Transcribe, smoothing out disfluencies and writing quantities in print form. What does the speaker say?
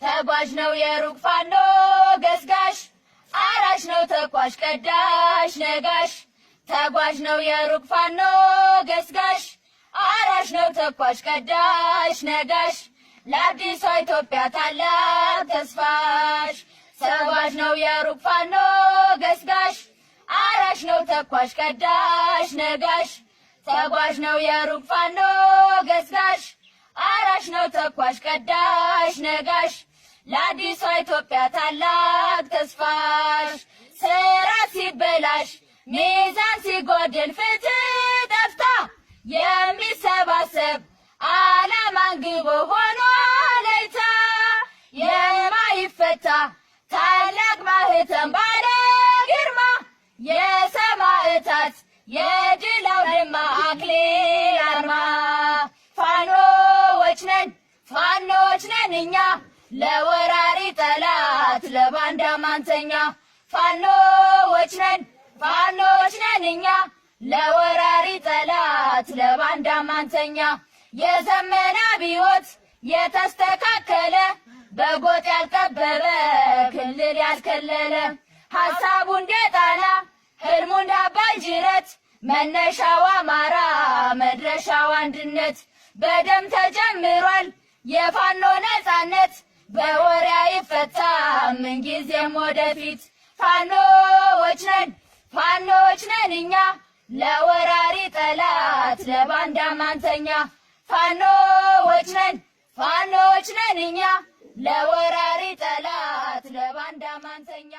ተጓዥ ነው የሩቅ ፋኖ ገስጋሽ አራሽ ነው ተኳሽ ቀዳሽ ነጋሽ ተጓዥ ነው የሩቅ ፋኖ ገስጋሽ አራሽ ነው ተኳሽ ቀዳሽ ነጋሽ ለአዲሷ ኢትዮጵያ ታላቅ ተስፋሽ ተጓዥ ነው የሩቅ ፋኖ ገስጋሽ አራሽ ነው ተኳሽ ቀዳሽ ነጋሽ ተጓዥ ነው የሩቅ ፋኖ ገስጋሽ አራሽ ነው ተኳሽ ቀዳሽ ነጋሽ ለአዲሷ ኢትዮጵያ ታላቅ ተስፋሽ ስራ ሲበላሽ ሚዛን ሲጎድል ፍትህ ጠፍታ የሚሰባሰብ ዓላማን ግቦ ሆኖ ለይታ የማይፈታ ታላቅ ማህተም ባለ ግርማ የሰማዕታት የድል አውድማ አክሊል አርማ ፋኖች ነን እኛ ለወራሪ ጠላት ለባንዳ ማንተኛ ፋኖች ነን እኛ ለወራሪ ጠላት ለባንዳ ማንተኛ የዘመነ አብዮት የተስተካከለ በጎጥ ያልጠበበ ክልል ያልከለለ ሐሳቡ እንደ ጣና ህልሙ እንደ አባይ ጅረት መነሻው አማራ መድረሻው አንድነት በደም ተጀምሯል የፋኖ ነፃነት በወሬ አይፈታም ምንጊዜም ወደፊት ፋኖች ነን እኛ ለወራሪ ጠላት ለባንዳ ማንተኛ ፋኖች ነን እኛ ለወራሪ ጠላት ለባንዳ ማንተኛ